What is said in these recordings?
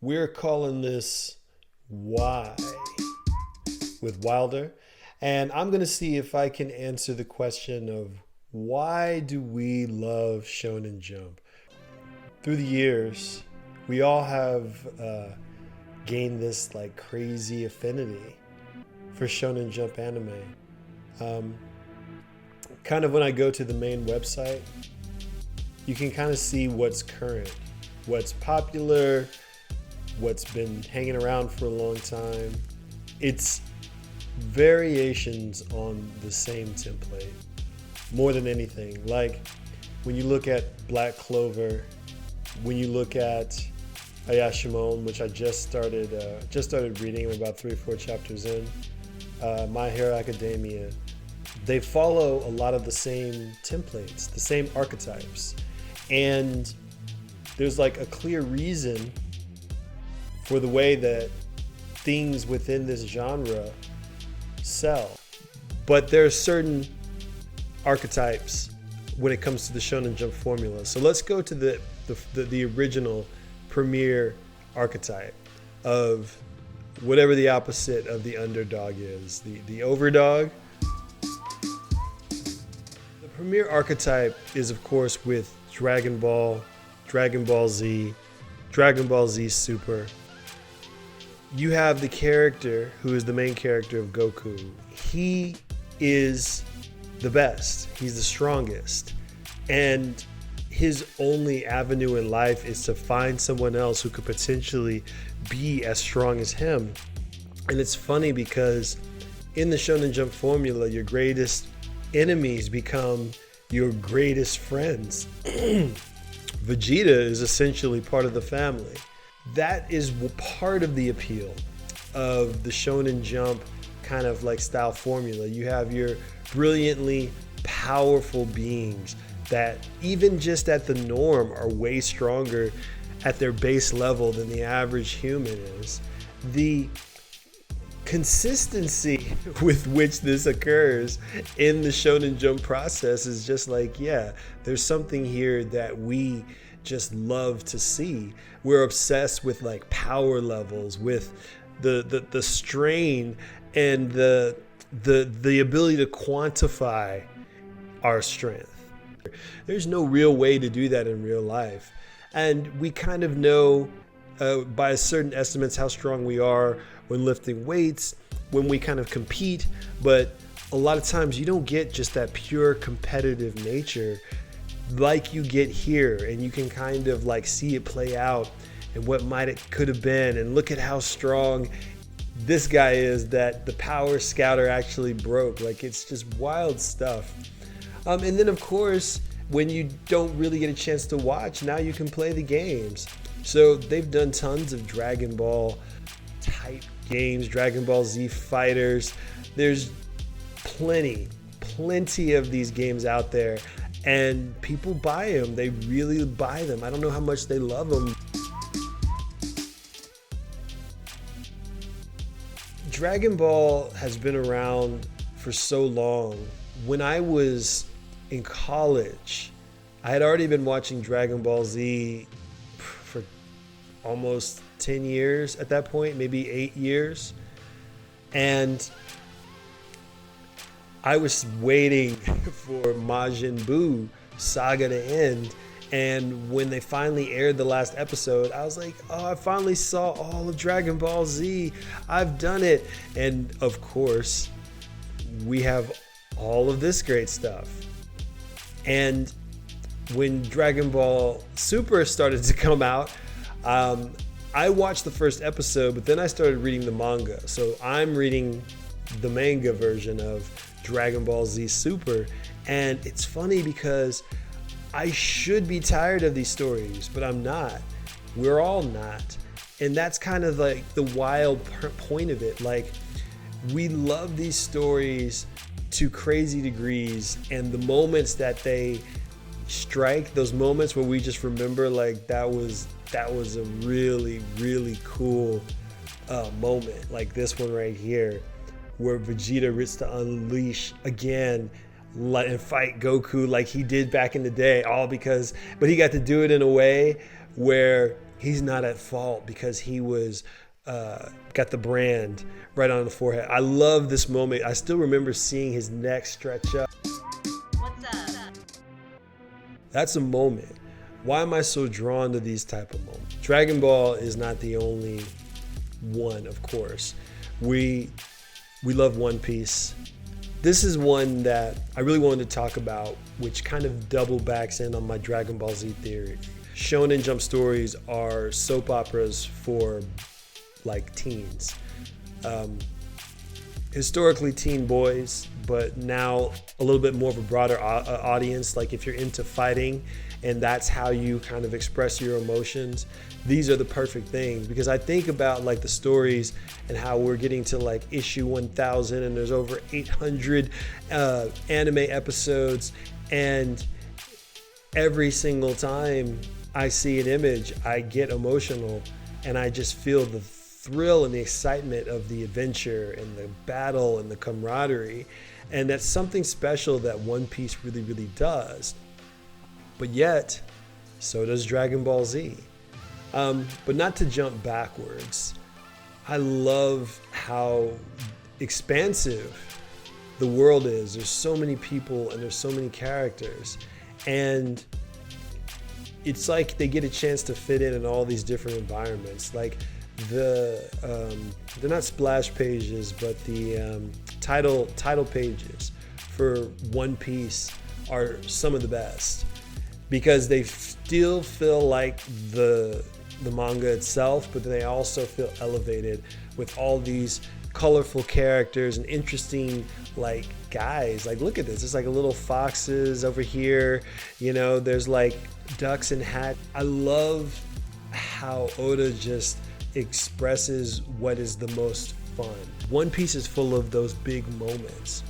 We're calling this Why with Wilder. And I'm going to see if I can answer the question of why do we love Shonen Jump? Through the years, we all have gained this like crazy affinity for Shonen Jump anime. Kind of when I go to the main website, you can kind of see what's current, what's popular, what's been hanging around for a long time. It's variations on the same template more than anything. Like when you look at Black Clover, when you look at Ayashimon, which I just started reading, I'm about 3 or 4 chapters in, My Hero Academia, they follow a lot of the same templates, the same archetypes. And there's like a clear reason for the way that things within this genre sell. But there are certain archetypes when it comes to the Shonen Jump formula. So let's go to the original premier archetype of whatever the opposite of the underdog is. The overdog. The premier archetype is, of course, with Dragon Ball, Dragon Ball Z, Dragon Ball Z Super. You have the character who is the main character of Goku. He is the best. He's the strongest. And his only avenue in life is to find someone else who could potentially be as strong as him. And it's funny because in the Shonen Jump formula, your greatest enemies become your greatest friends. Vegeta is essentially part of the family. That is part of the appeal of the Shonen Jump kind of like style formula. You have your brilliantly powerful beings that even just at the norm are way stronger at their base level than the average human is. The consistency with which this occurs in the Shonen Jump process is just like, yeah, there's something here that we just love to see. We're obsessed with like power levels, with the strain and the ability to quantify our strength. There's no real way to do that in real life. And we kind of know by certain estimates how strong we are when lifting weights, when we kind of compete, but a lot of times you don't get just that pure competitive nature like you get here, and you can kind of like see it play out and what could have been, and look at how strong this guy is that the power scouter actually broke. Like, it's just wild stuff. And then of course, when you don't really get a chance to watch, now you can play the games. So they've done tons of Dragon Ball type games, Dragon Ball Z Fighters. There's plenty of these games out there, and people buy them. They really buy them. I don't know how much they love them. Dragon Ball has been around for so long. When I was in college, I had already been watching Dragon Ball Z for almost 10 years at that point, maybe 8 years. And I was waiting for Majin Buu saga to end. And when they finally aired the last episode, I was like, oh, I finally saw all of Dragon Ball Z. I've done it. And of course, we have all of this great stuff. And when Dragon Ball Super started to come out, I watched the first episode, but then I started reading the manga. So I'm reading the manga version of Dragon Ball Z Super. And it's funny because I should be tired of these stories, but I'm not. We're all not. And that's kind of like the wild point of it. Like, we love these stories to crazy degrees, and the moments that they strike, those moments where we just remember like that was a really, really cool moment. Like this one right here, where Vegeta gets to unleash again and fight Goku like he did back in the day, but he got to do it in a way where he's not at fault because he was got the brand right on the forehead. I love this moment. I still remember seeing his neck stretch up. What's up? That's a moment. Why am I so drawn to these type of moments? Dragon Ball is not the only one, of course. We love One Piece. This is one that I really wanted to talk about, which kind of double backs in on my Dragon Ball Z theory. Shonen Jump stories are soap operas for like teens. Historically teen boys, but now a little bit more of a broader audience. Like if you're into fighting and that's how you kind of express your emotions, these are the perfect things. Because I think about like the stories and how we're getting to like issue 1000 and there's over 800 anime episodes, and every single time I see an image, I get emotional and I just feel the thrill and the excitement of the adventure and the battle and the camaraderie. And that's something special that One Piece really, really does. But yet, so does Dragon Ball Z. But not to jump backwards, I love how expansive the world is. There's so many people and there's so many characters. And it's like they get a chance to fit in all these different environments. Like they're not splash pages, but the title pages for One Piece are some of the best, because they still feel like the manga itself, but they also feel elevated with all these colorful characters and interesting like guys. Like look at this, it's like a little foxes over here, you know, there's like ducks and hats. I love how Oda just expresses what is the most fun. One Piece is full of those big moments.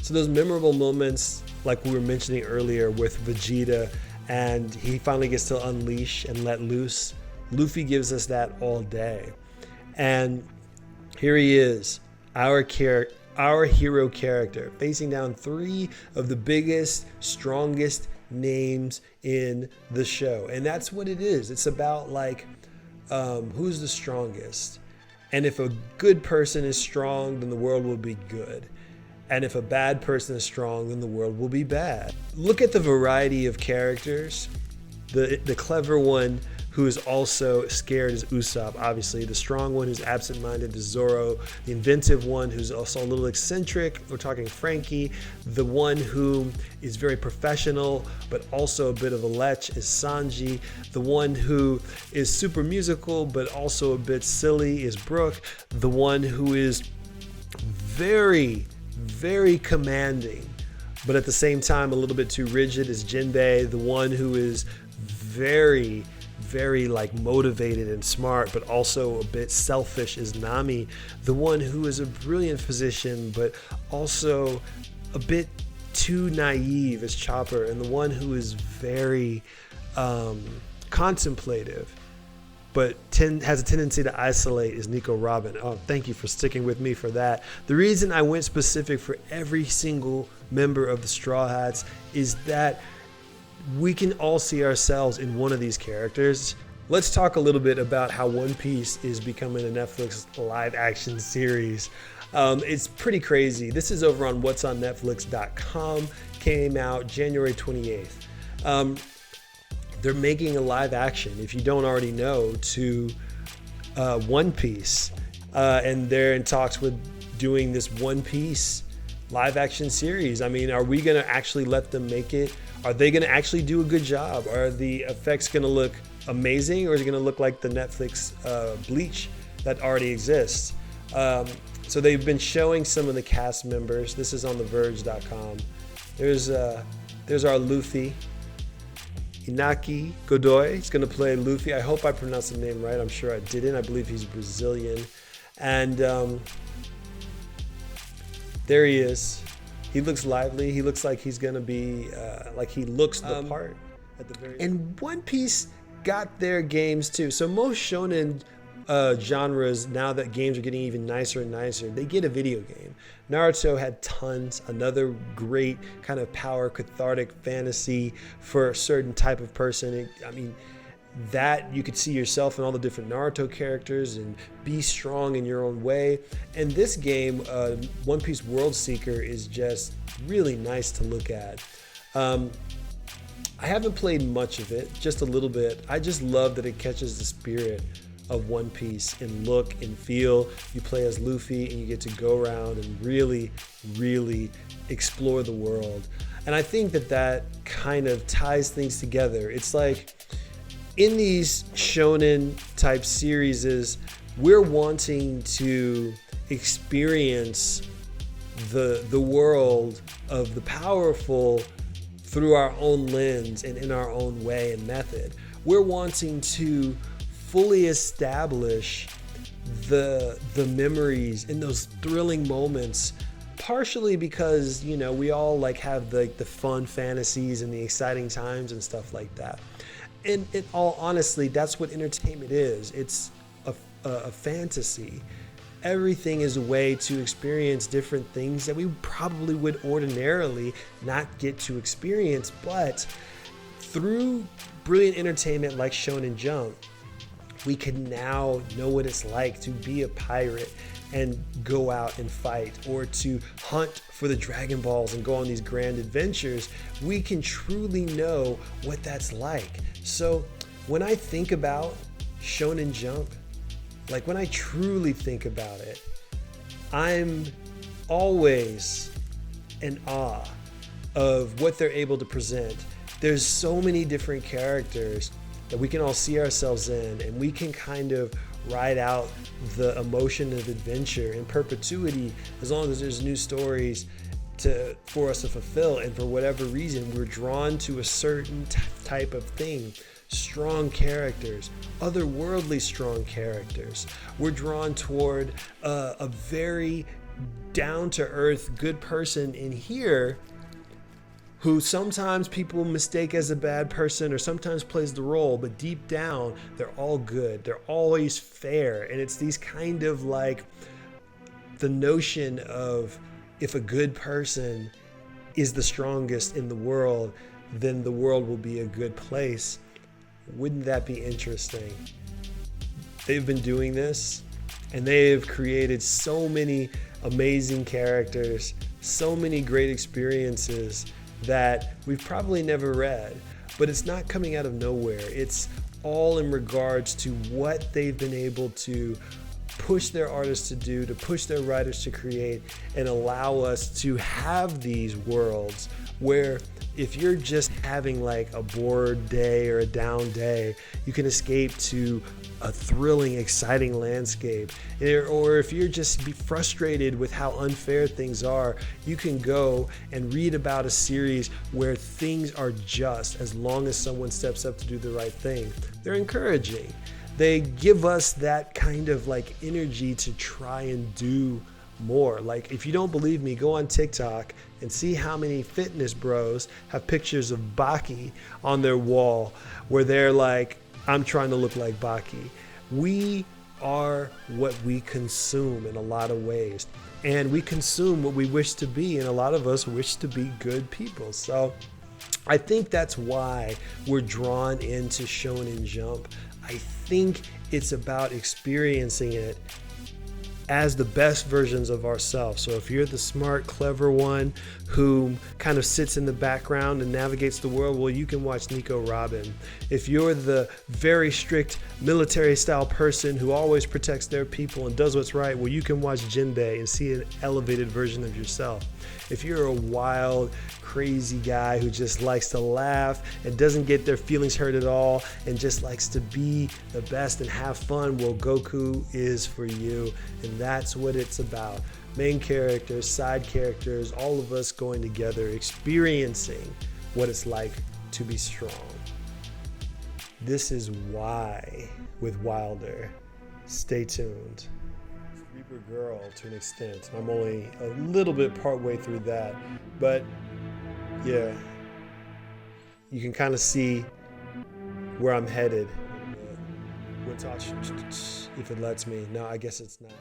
So those memorable moments, like we were mentioning earlier with Vegeta, and he finally gets to unleash and let loose. Luffy gives us that all day. And here he is, our hero character, facing down three of the biggest, strongest names in the show. And that's what it is. It's about like, who's the strongest? And if a good person is strong, then the world will be good. And if a bad person is strong, then the world will be bad. Look at the variety of characters. The clever one who is also scared is Usopp, obviously. The strong one who's absent-minded is Zoro. The inventive one who's also a little eccentric, we're talking Frankie. The one who is very professional, but also a bit of a lech is Sanji. The one who is super musical, but also a bit silly is Brook. The one who is very, very commanding, but at the same time a little bit too rigid is Jinbei. The one who is very, very like motivated and smart, but also a bit selfish is Nami. The one who is a brilliant physician, but also a bit too naive is Chopper. And the one who is very contemplative, but has a tendency to isolate is Nico Robin. Oh, thank you for sticking with me for that. The reason I went specific for every single member of the Straw Hats is that we can all see ourselves in one of these characters. Let's talk a little bit about how One Piece is becoming a Netflix live action series. It's pretty crazy. This is over on whatsonnetflix.com. Came out January 28th. They're making a live action, if you don't already know, to One Piece. And they're in talks with doing this One Piece live action series. I mean, are we going to actually let them make it? Are they going to actually do a good job? Are the effects going to look amazing, or is it going to look like the Netflix Bleach that already exists? So they've been showing some of the cast members. This is on theverge.com. There's our Luffy. Inaki Godoy is going to play Luffy. I hope I pronounced the name right. I'm sure I didn't. I believe he's Brazilian. And there he is. He looks lively. He looks like he's going to be, like he looks the part at the very end. And One Piece got their games too. So most shonen genres, now that games are getting even nicer and nicer, they get a video game. Naruto had tons. Another great kind of power cathartic fantasy for a certain type of person. that you could see yourself in all the different Naruto characters and be strong in your own way. And this game, One Piece World Seeker, is just really nice to look at. I haven't played much of it, just a little bit. I just love that it catches the spirit of One Piece in look and feel. You play as Luffy and you get to go around and really, really explore the world. And I think that that kind of ties things together. It's like in these shonen type series, we're wanting to experience the world of the powerful through our own lens and in our own way and method. We're wanting to fully establish the memories in those thrilling moments, partially because, you know, we all like have the fun fantasies and the exciting times and stuff like that. And in all honesty, that's what entertainment is. It's a fantasy. Everything is a way to experience different things that we probably would ordinarily not get to experience. But through brilliant entertainment like Shonen Jump, we can now know what it's like to be a pirate and go out and fight, or to hunt for the Dragon Balls and go on these grand adventures. We can truly know what that's like. So when I think about Shonen Jump, like when I truly think about it, I'm always in awe of what they're able to present. There's so many different characters that we can all see ourselves in, and we can kind of ride out the emotion of adventure in perpetuity as long as there's new stories for us to fulfill. And for whatever reason, we're drawn to a certain type of thing. Strong characters, otherworldly strong characters. We're drawn toward a very down-to-earth good person in here who sometimes people mistake as a bad person or sometimes plays the role, but deep down, they're all good. They're always fair. And it's these kind of like the notion of if a good person is the strongest in the world, then the world will be a good place. Wouldn't that be interesting? They've been doing this and they've created so many amazing characters, so many great experiences that we've probably never read, but it's not coming out of nowhere. It's all in regards to what they've been able to push their artists to do, to push their writers to create, and allow us to have these worlds where if you're just having like a bored day or a down day, you can escape to a thrilling, exciting landscape. Or if you're just frustrated with how unfair things are, you can go and read about a series where things are just as long as someone steps up to do the right thing. They're encouraging. They give us that kind of like energy to try and do more. Like if you don't believe me, go on TikTok and see how many fitness bros have pictures of Baki on their wall where they're like, I'm trying to look like Baki. We are what we consume in a lot of ways, and we consume what we wish to be, and a lot of us wish to be good people. So I think that's why we're drawn into Shonen Jump. I think it's about experiencing it as the best versions of ourselves. So if you're the smart, clever one who kind of sits in the background and navigates the world, well, you can watch Nico Robin. If you're the very strict military style person who always protects their people and does what's right, well, you can watch Jinbei and see an elevated version of yourself. If you're a wild, crazy guy who just likes to laugh and doesn't get their feelings hurt at all and just likes to be the best and have fun, well, Goku is for you. And that's what it's about. Main characters, side characters, all of us going together, experiencing what it's like to be strong. This is why with Wilder. Stay tuned. Reaper Girl to an extent. I'm only a little bit part way through that, but yeah, you can kind of see where I'm headed. If it lets me. No, I guess it's not.